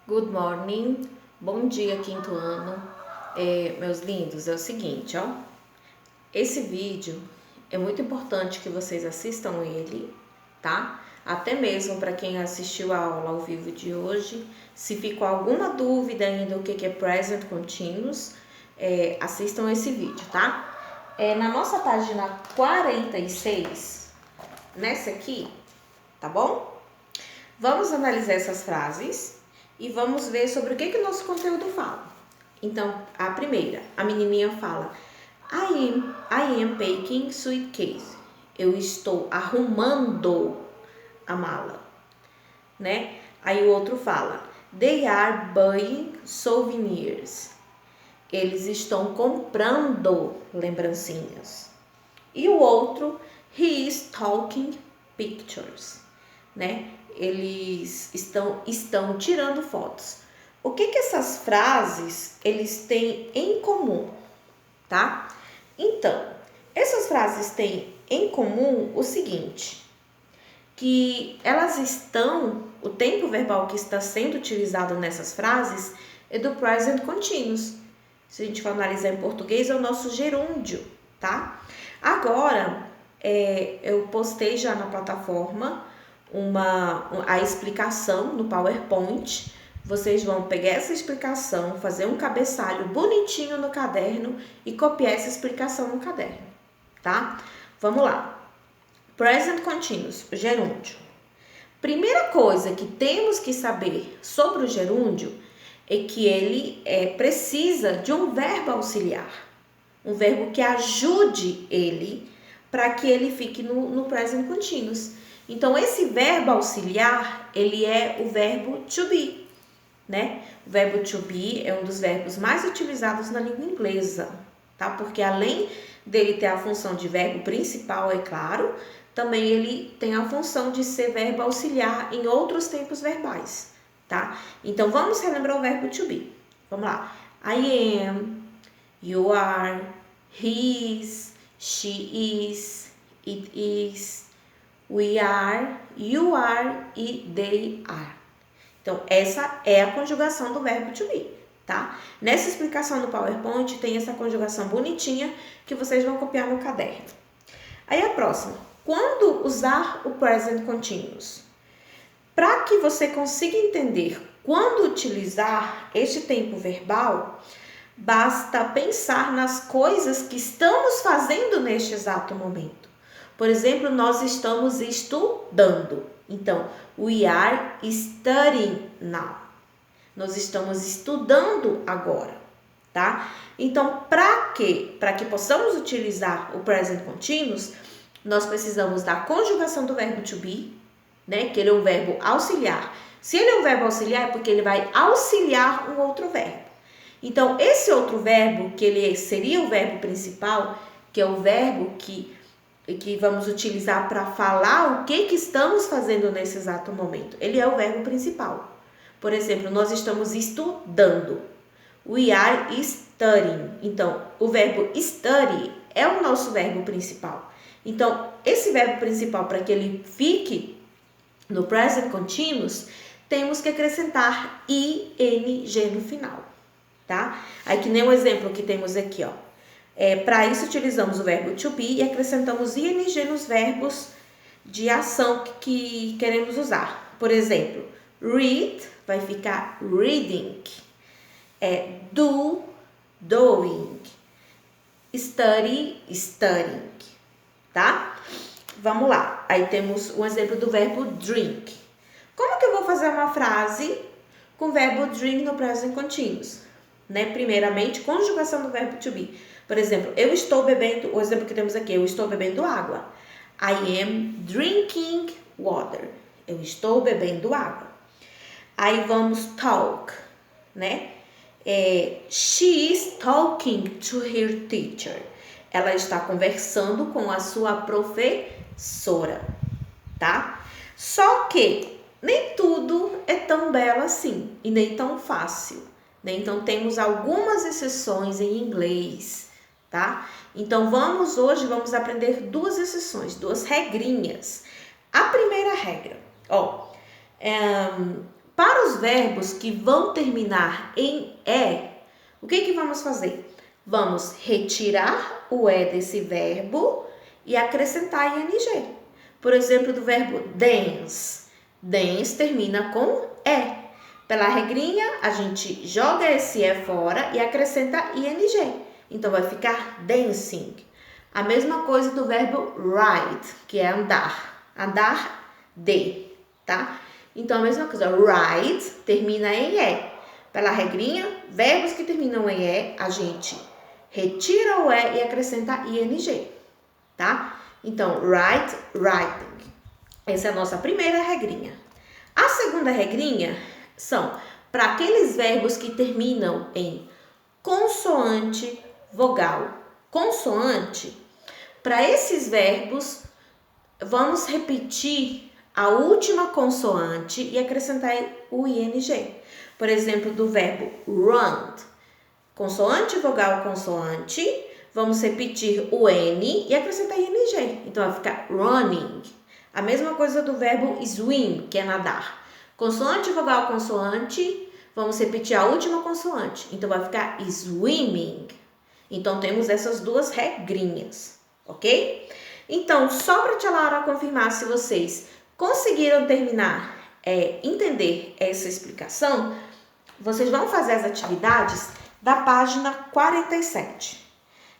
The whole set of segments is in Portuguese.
Good morning, bom dia, quinto ano. Meus lindos, é o seguinte, ó. Esse vídeo é muito importante que vocês assistam ele, tá? Até mesmo para quem assistiu a aula ao vivo de hoje. Se ficou alguma dúvida ainda o que é Present Continuous, assistam esse vídeo, tá? Na nossa página 46, nessa aqui, tá bom? Vamos analisar essas frases e vamos ver sobre o que o nosso conteúdo fala. Então, a primeira, a menininha fala: I am packing suitcase. Eu estou arrumando a mala, né? Aí o outro fala: They are buying souvenirs. Eles estão comprando lembrancinhas. E o outro: He is taking pictures, né? Eles estão tirando fotos. O que essas frases eles têm em comum, tá? Então, essas frases têm em comum o seguinte, que elas o tempo verbal que está sendo utilizado nessas frases é do present continuous. Se a gente for analisar em português, é o nosso gerúndio, tá? Agora, eu postei já na plataforma a explicação no PowerPoint. Vocês vão pegar essa explicação, fazer um cabeçalho bonitinho no caderno e copiar essa explicação no caderno, tá? Vamos lá. Present Continuous, gerúndio. Primeira coisa que temos que saber sobre o gerúndio é que ele precisa de um verbo auxiliar, um verbo que ajude ele para que ele fique no present continuous. Então, esse verbo auxiliar, ele é o verbo to be, né? O verbo to be é um dos verbos mais utilizados na língua inglesa, tá? Porque além dele ter a função de verbo principal, é claro, também ele tem a função de ser verbo auxiliar em outros tempos verbais, tá? Então, vamos relembrar o verbo to be. Vamos lá. I am, you are, he is, she is, it is, we are, you are e they are. Então, essa é a conjugação do verbo to be, tá? Nessa explicação do PowerPoint tem essa conjugação bonitinha que vocês vão copiar no caderno. Aí a próxima, quando usar o present continuous? Para que você consiga entender quando utilizar este tempo verbal, basta pensar nas coisas que estamos fazendo neste exato momento. Por exemplo, nós estamos estudando. Então, we are studying now. Nós estamos estudando agora, tá? Então, para que possamos utilizar o present continuous, nós precisamos da conjugação do verbo to be, né? Que ele é um verbo auxiliar. Se ele é um verbo auxiliar, é porque ele vai auxiliar um outro verbo. Então, esse outro verbo, que ele seria o verbo principal, que é o verbo que vamos utilizar para falar o que estamos fazendo nesse exato momento. Ele é o verbo principal. Por exemplo, nós estamos estudando. We are studying. Então, o verbo study é o nosso verbo principal. Então, esse verbo principal, para que ele fique no present continuous, temos que acrescentar ing no final, tá? Aí, que nem o exemplo que temos aqui, ó. Para isso, utilizamos o verbo to be e acrescentamos ing nos verbos de ação que queremos usar. Por exemplo, read vai ficar reading, do, doing, study, studying, tá? Vamos lá. Aí temos um exemplo do verbo drink. Como que eu vou fazer uma frase com o verbo drink no present continuous? Né? Primeiramente, conjugação do verbo to be. Por exemplo, eu estou bebendo, o exemplo que temos aqui, eu estou bebendo água. I am drinking water. Eu estou bebendo água. Aí vamos talk, né? She is talking to her teacher. Ela está conversando com a sua professora, tá? Só que nem tudo é tão belo assim e nem tão fácil, né? Então, temos algumas exceções em inglês, tá? Então, hoje vamos aprender duas exceções, duas regrinhas. A primeira regra, Para os verbos que vão terminar em E, o que vamos fazer? Vamos retirar o E desse verbo e acrescentar ing. Por exemplo, do verbo dance. Dance termina com E. Pela regrinha, a gente joga esse E fora e acrescenta ing. Então, vai ficar dancing. A mesma coisa do verbo ride, que é andar. Andar de, tá? Então, a mesma coisa. Ride termina em E. Pela regrinha, verbos que terminam em E, a gente retira o E e acrescenta ing, tá? Então, write, writing. Essa é a nossa primeira regrinha. A segunda regrinha são para aqueles verbos que terminam em consoante, vogal. Consoante, para esses verbos, vamos repetir a última consoante e acrescentar o ing. Por exemplo, do verbo run. Consoante, vogal, consoante. Vamos repetir o N e acrescentar ing. Então, vai ficar running. A mesma coisa do verbo swim, que é nadar. Consoante, vogal, consoante. Vamos repetir a última consoante. Então, vai ficar swimming. Então, temos essas duas regrinhas, ok? Então, só para te Laura confirmar se vocês conseguiram terminar, entender essa explicação, vocês vão fazer as atividades da página 47.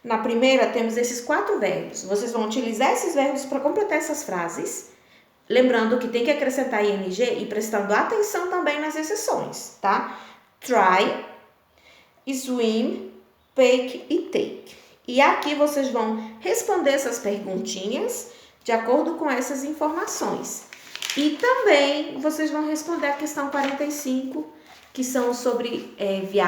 Na primeira, temos esses 4 verbos. Vocês vão utilizar esses verbos para completar essas frases. Lembrando que tem que acrescentar ing e prestando atenção também nas exceções, tá? Try, swim, bake e take. E aqui vocês vão responder essas perguntinhas de acordo com essas informações. E também vocês vão responder a questão 45, que são sobre viagem.